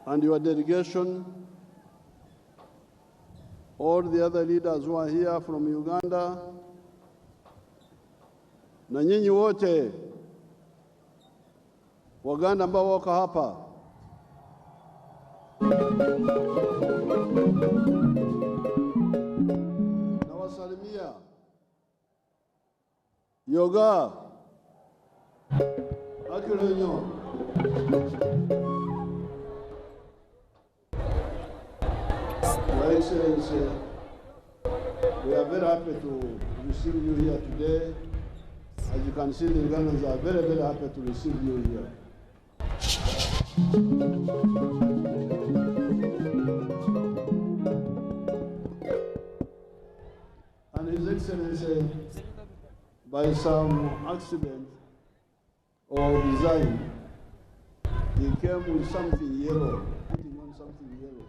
and your delegation, all the other leaders who are here from Uganda, na nyinyi wote Waganda ambao wako hapa, nawasalimia. Yoga akilenyo. Your Excellency, we are very happy to receive you here today. As you can see, the Ugandans are very, very happy to receive you here. And His Excellency, by some accident or design, he came with something yellow, putting on something yellow.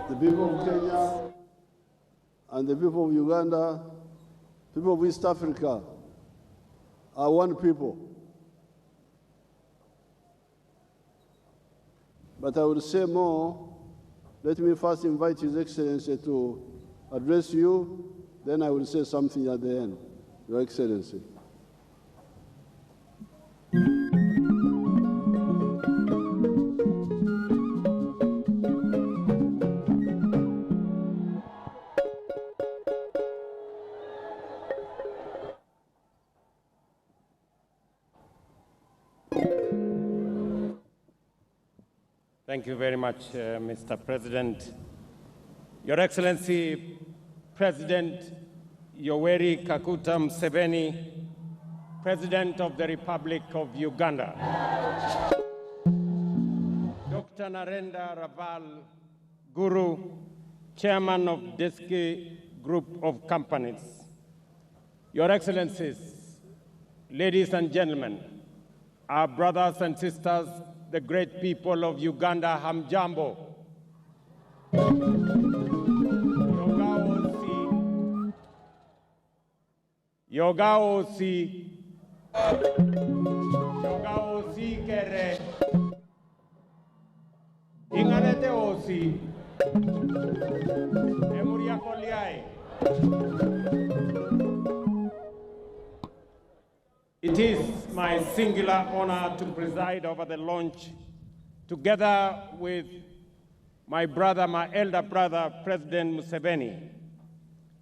The people of Kenya and the people of Uganda, people of East Africa, are one people. But I will say more. Let me first invite His Excellency to address you, then I will say something at the end. Your Excellency. Thank you very much, Mr. President. Your Excellency, President Yoweri Kaguta Museveni, President of the Republic of Uganda. Dr. Narendra Raval Guru, Chairman of H.E Group of Companies. Your Excellencies, ladies and gentlemen, our brothers and sisters, the great people of Uganda, hamjambo. Yoga osi kere ingarete osi emuria koliai. It is my singular honor to preside over the launch, together with my brother, my elder brother, President Museveni,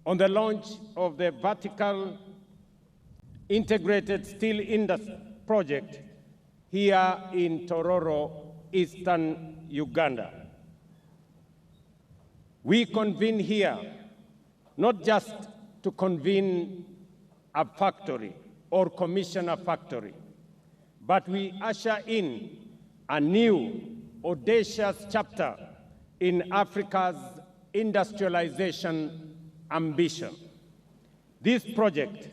on the launch of the vertical integrated steel industry project here in Tororo, eastern Uganda. We convene here not just to convene a factory or commission a factory, but we usher in a new, audacious chapter in Africa's industrialization ambition. This project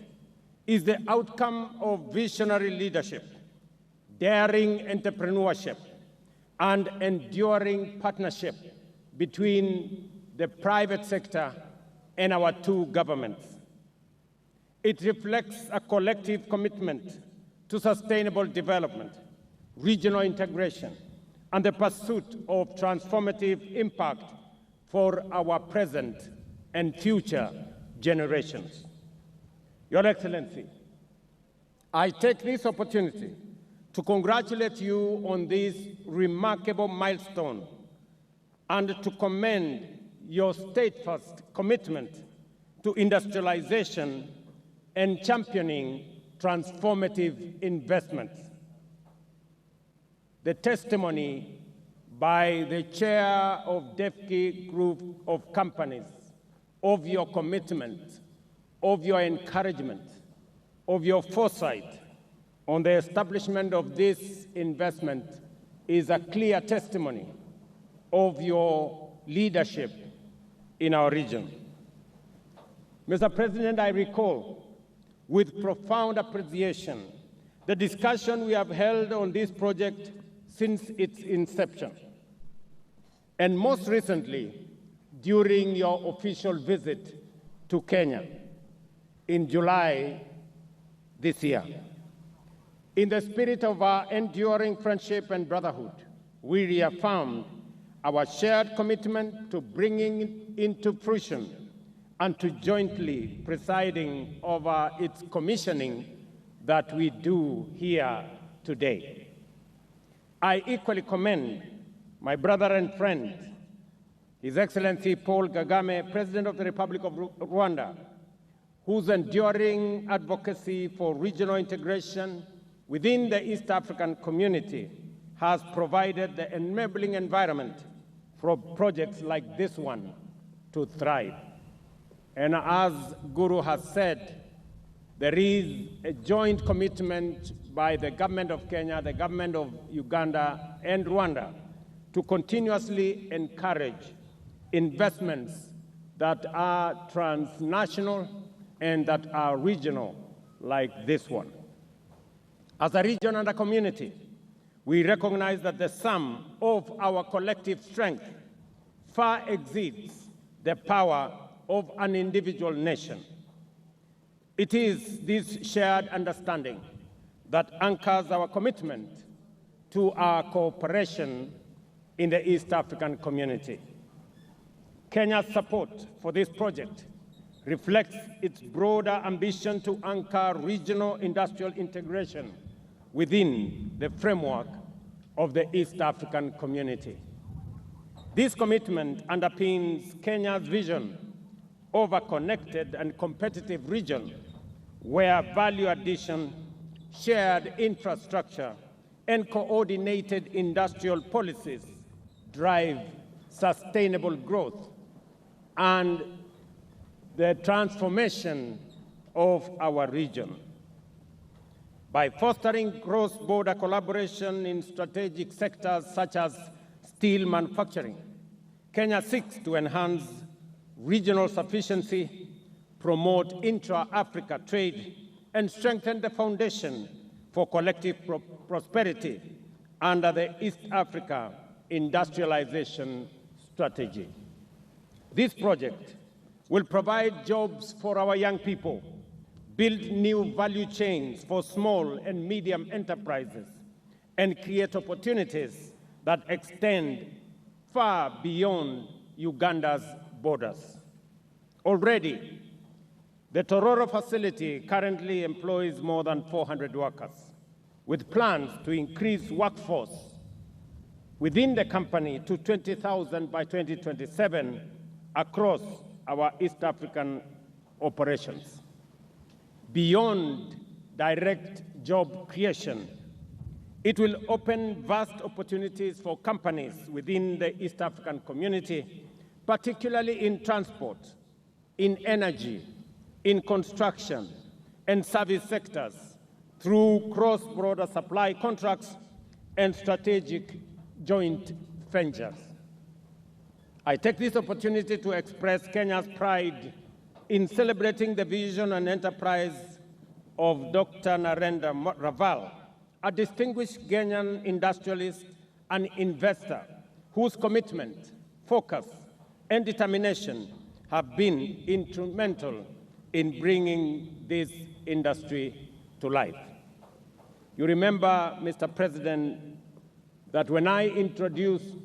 is the outcome of visionary leadership, daring entrepreneurship, and enduring partnership between the private sector and our two governments. It reflects a collective commitment to sustainable development, regional integration, and the pursuit of transformative impact for our present and future generations. Your Excellency, I take this opportunity to congratulate you on this remarkable milestone and to commend your steadfast commitment to industrialization and championing transformative investments. The testimony by the chair of H.E Group of Companies of your commitment, of your encouragement, of your foresight on the establishment of this investment is a clear testimony of your leadership in our region. Mr. President, I recall with profound appreciation the discussion we have held on this project since its inception, and most recently, during your official visit to Kenya in July this year. In the spirit of our enduring friendship and brotherhood, we reaffirmed our shared commitment to bringing into fruition and to jointly presiding over its commissioning that we do here today. I equally commend my brother and friend, His Excellency Paul Kagame, President of the Republic of Rwanda, whose enduring advocacy for regional integration within the East African community has provided the enabling environment for projects like this one to thrive. And as Guru has said, there is a joint commitment by the government of Kenya, the government of Uganda, and Rwanda to continuously encourage investments that are transnational and that are regional, like this one. As a region and a community, we recognize that the sum of our collective strength far exceeds the power of an individual nation. It is this shared understanding that anchors our commitment to our cooperation in the East African community. Kenya's support for this project reflects its broader ambition to anchor regional industrial integration within the framework of the East African community. This commitment underpins Kenya's vision of a connected and competitive region where value addition, shared infrastructure, and coordinated industrial policies drive sustainable growth and the transformation of our region. By fostering cross-border collaboration in strategic sectors such as steel manufacturing, Kenya seeks to enhance regional sufficiency, promote intra-Africa trade, and strengthen the foundation for collective prosperity under the East Africa industrialization strategy. This project will provide jobs for our young people, build new value chains for small and medium enterprises, and create opportunities that extend far beyond Uganda's borders. Already, the Tororo facility currently employs more than 400 workers, with plans to increase workforce within the company to 20,000 by 2027 across our East African operations. Beyond direct job creation, it will open vast opportunities for companies within the East African community, particularly in transport, in energy, in construction, and service sectors through cross-border supply contracts and strategic joint ventures. I take this opportunity to express Kenya's pride in celebrating the vision and enterprise of Dr. Narendra Raval, a distinguished Kenyan industrialist and investor whose commitment, focus, and determination have been instrumental in bringing this industry to life. You remember, Mr. President, that when I introduced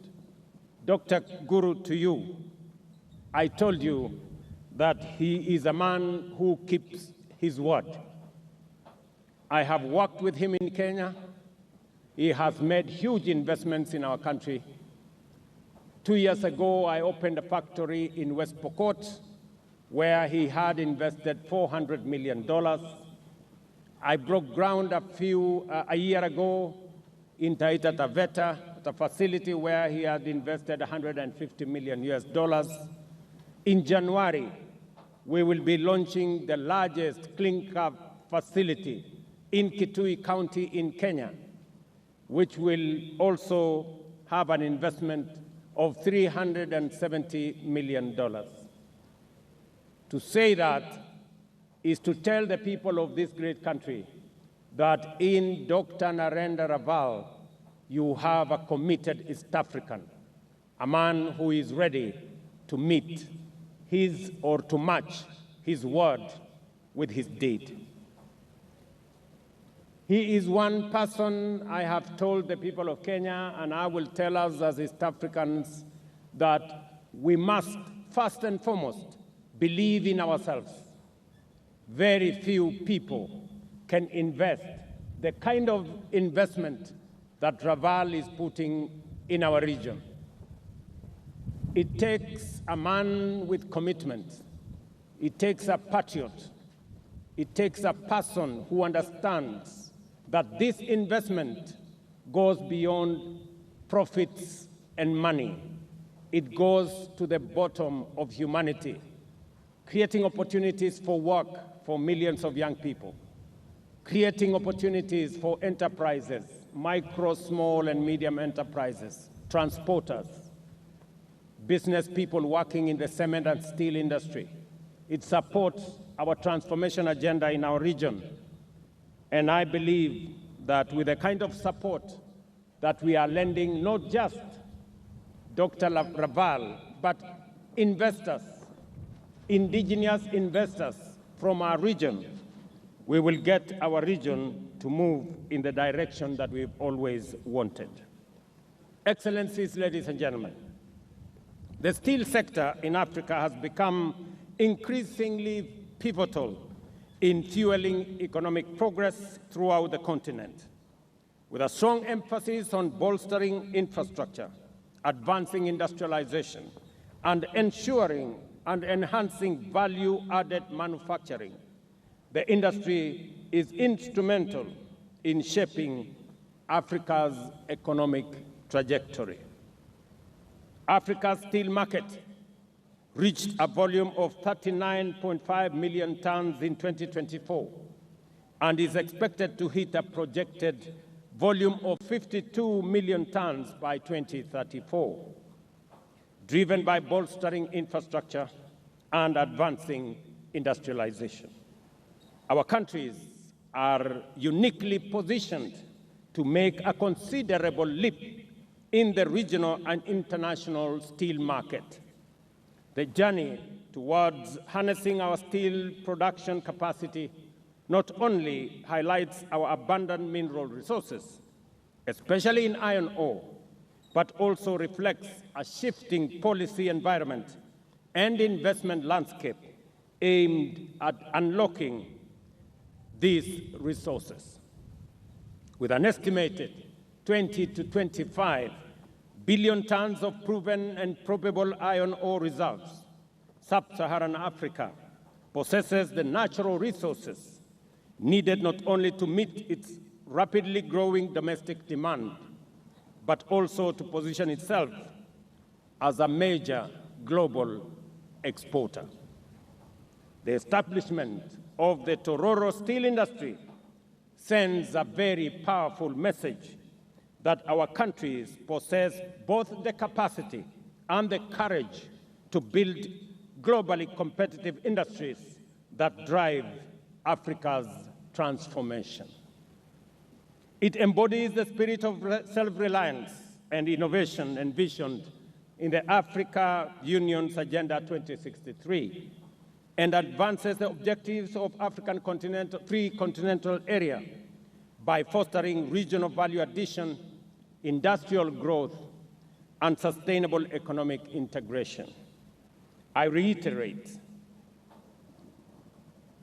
Dr. Guru to you, I told you that he is a man who keeps his word. I have worked with him in Kenya. He has made huge investments in our country. 2 years ago, I opened a factory in West Pokot where he had invested $400 million. I broke ground a year ago in Taita Taveta, the facility where he had invested $150 million US. In January, we will be launching the largest clinker facility in Kitui County in Kenya, which will also have an investment of $370 million. To say that is to tell the people of this great country that in Dr. Narendra Raval, you have a committed East African, a man who is ready to meet his or to match his word with his deed. He is one person I have told the people of Kenya, and I will tell us as East Africans, that we must, first and foremost, believe in ourselves. Very few people can invest the kind of investment that Raval is putting in our region. It takes a man with commitment. It takes a patriot. It takes a person who understands that this investment goes beyond profits and money. It goes to the bottom of humanity, creating opportunities for work for millions of young people, creating opportunities for enterprises, micro, small, and medium enterprises, transporters, business people working in the cement and steel industry. It supports our transformation agenda in our region. And I believe that with the kind of support that we are lending, not just Dr. Raval, but investors, indigenous investors from our region, we will get our region to move in the direction that we've always wanted. Excellencies, ladies and gentlemen, the steel sector in Africa has become increasingly pivotal in fueling economic progress throughout the continent, with a strong emphasis on bolstering infrastructure, advancing industrialization, and ensuring and enhancing value-added manufacturing. The industry is instrumental in shaping Africa's economic trajectory. Africa's steel market reached a volume of 39.5 million tons in 2024 and is expected to hit a projected volume of 52 million tons by 2034, driven by bolstering infrastructure and advancing industrialization. Our countries are uniquely positioned to make a considerable leap in the regional and international steel market. The journey towards harnessing our steel production capacity not only highlights our abundant mineral resources, especially in iron ore, but also reflects a shifting policy environment and investment landscape aimed at unlocking these resources. With an estimated 20 to 25 billion tons of proven and probable iron ore reserves, Sub-Saharan Africa possesses the natural resources needed not only to meet its rapidly growing domestic demand, but also to position itself as a major global exporter. The establishment of the Tororo steel industry sends a very powerful message that our countries possess both the capacity and the courage to build globally competitive industries that drive Africa's transformation. It embodies the spirit of self-reliance and innovation envisioned in the Africa Union's Agenda 2063 and advances the objectives of African free continental area by fostering regional value addition, industrial growth, and sustainable economic integration. I reiterate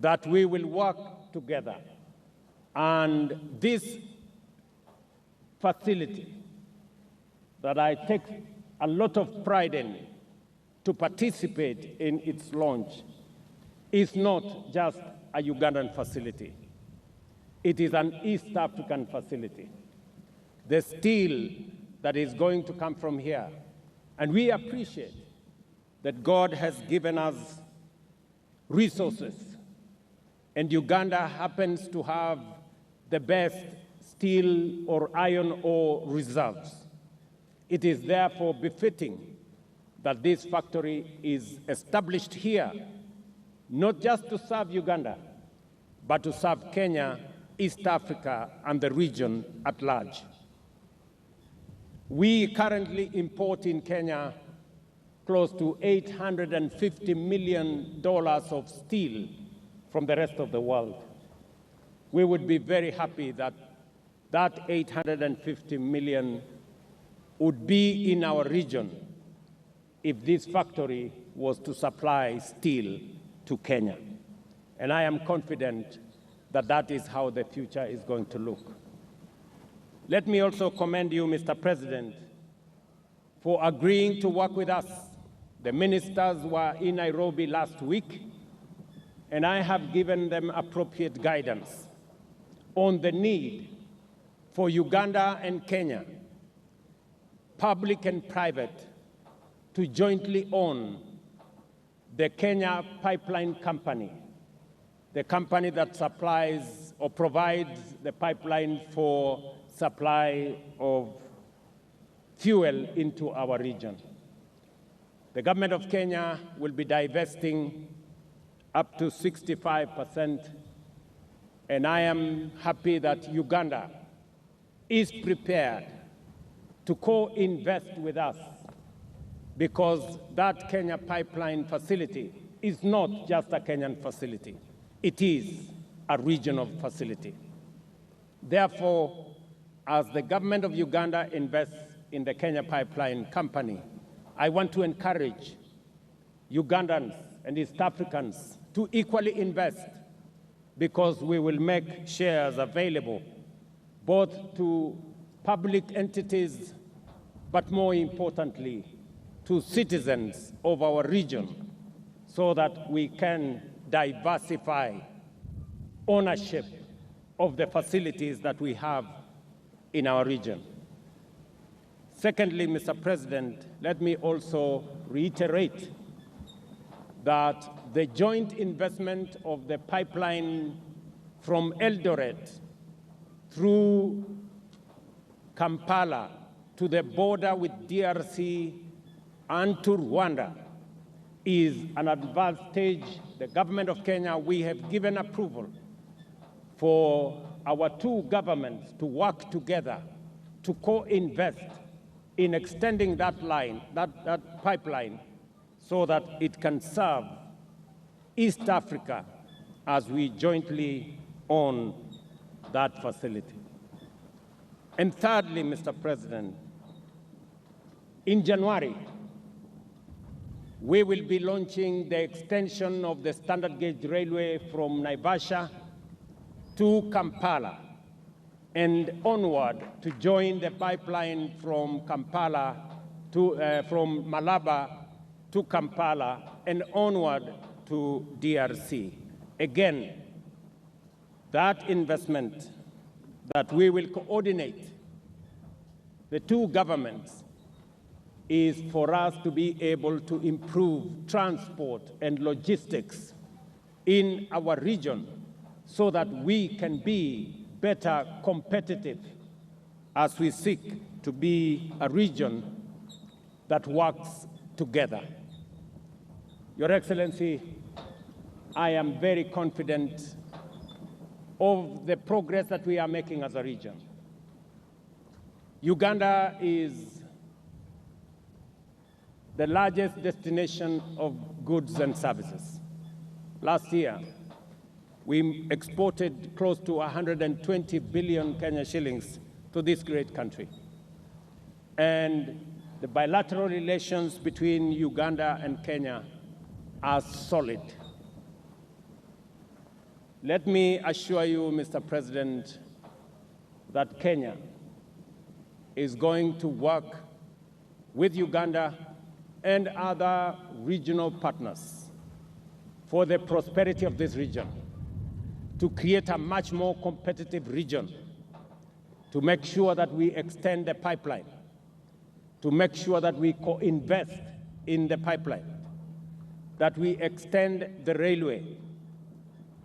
that we will work together, and this facility that I take a lot of pride in to participate in its launch is not just a Ugandan facility. It is an East African facility. The steel that is going to come from here, and we appreciate that God has given us resources, and Uganda happens to have the best steel or iron ore reserves. It is therefore befitting that this factory is established here, not just to serve Uganda, but to serve Kenya, East Africa, and the region at large. We currently import in Kenya close to $850 million of steel from the rest of the world. We would be very happy that that $850 million would be in our region if this factory was to supply steel to Kenya. And I am confident that that is how the future is going to look. Let me also commend you, Mr. President, for agreeing to work with us. The ministers were in Nairobi last week, and I have given them appropriate guidance on the need for Uganda and Kenya, public and private, to jointly own the Kenya Pipeline Company, the company that supplies or provides the pipeline for supply of fuel into our region. The government of Kenya will be divesting up to 65%, and I am happy that Uganda is prepared to co-invest with us, because that Kenya pipeline facility is not just a Kenyan facility. It is a regional facility. Therefore, as the government of Uganda invests in the Kenya Pipeline Company, I want to encourage Ugandans and East Africans to equally invest, because we will make shares available both to public entities, but more importantly, to citizens of our region, so that we can diversify ownership of the facilities that we have in our region. Secondly, Mr. President, let me also reiterate that the joint investment of the pipeline from Eldoret through Kampala to the border with DRC and to Rwanda is an advanced stage. The government of Kenya, we have given approval for our two governments to work together to co-invest in extending that line, that pipeline, so that it can serve East Africa as we jointly own that facility. And thirdly, Mr. President, in January, we will be launching the extension of the standard gauge railway from Naivasha to Kampala and onward to join the pipeline from Kampala to, from Malaba to Kampala and onward to DRC. Again, that investment that we will coordinate the two governments is for us to be able to improve transport and logistics in our region, so that we can be better competitive as we seek to be a region that works together. Your Excellency, I am very confident of the progress that we are making as a region. Uganda is the largest destination of goods and services. Last year, we exported close to 120 billion Kenya shillings to this great country. And the bilateral relations between Uganda and Kenya are solid. Let me assure you, Mr. President, that Kenya is going to work with Uganda and other regional partners for the prosperity of this region, to create a much more competitive region, to make sure that we extend the pipeline, to make sure that we co-invest in the pipeline, that we extend the railway.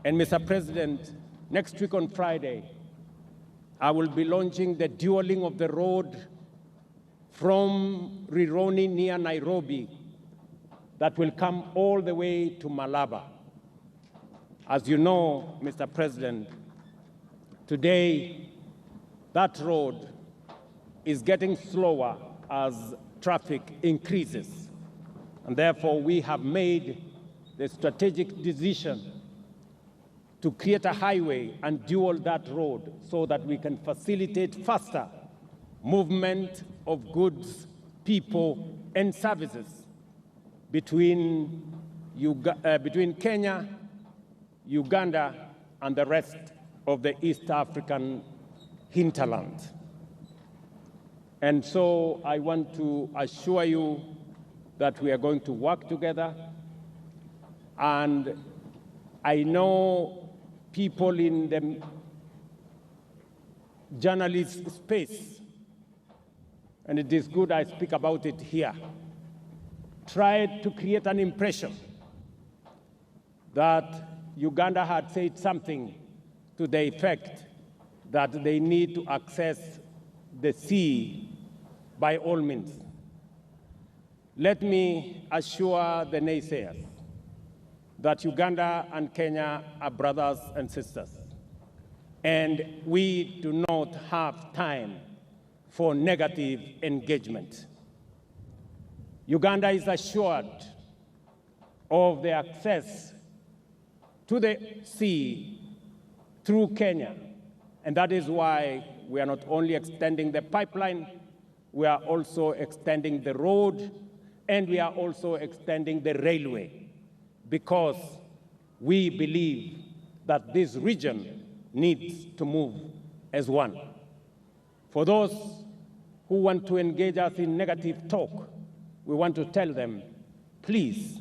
And Mr. President, next week on Friday, I will be launching the dualing of the road from Rironi near Nairobi that will come all the way to Malaba, As you know, Mr. President, today that road is getting slower as traffic increases. And therefore, we have made the strategic decision to create a highway and dual that road so that we can facilitate faster movement of goods, people, and services between Kenya, Uganda, and the rest of the East African hinterland. And so I want to assure you that we are going to work together. And I know people in the journalist space, and it is good I speak about it here, tried to create an impression that Uganda had said something to the effect that they need to access the sea by all means. Let me assure the naysayers that Uganda and Kenya are brothers and sisters, and we do not have time for negative engagement. Uganda is assured of the access to the sea through Kenya, and that is why we are not only extending the pipeline, we are also extending the road, and we are also extending the railway, because we believe that this region needs to move as one. For those who want to engage us in negative talk, we want to tell them, please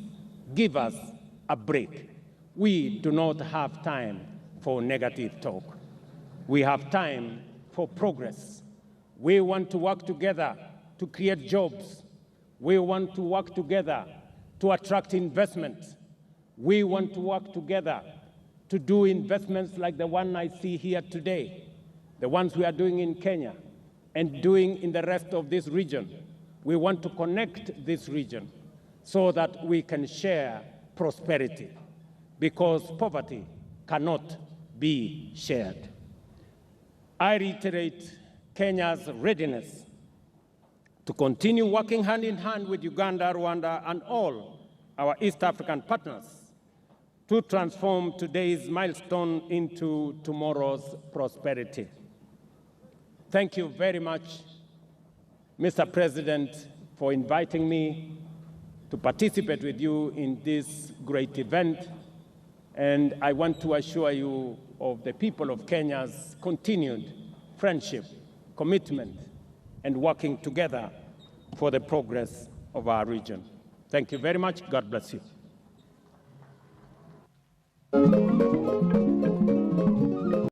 give us a break. We do not have time for negative talk. We have time for progress. We want to work together to create jobs. We want to work together to attract investment. We want to work together to do investments like the one I see here today, the ones we are doing in Kenya and doing in the rest of this region. We want to connect this region so that we can share prosperity, because poverty cannot be shared. I reiterate Kenya's readiness to continue working hand in hand with Uganda, Rwanda, and all our East African partners to transform today's milestone into tomorrow's prosperity. Thank you very much, Mr. President, for inviting me to participate with you in this great event. And I want to assure you of the people of Kenya's continued friendship, commitment, and working together for the progress of our region. Thank you very much. God bless you.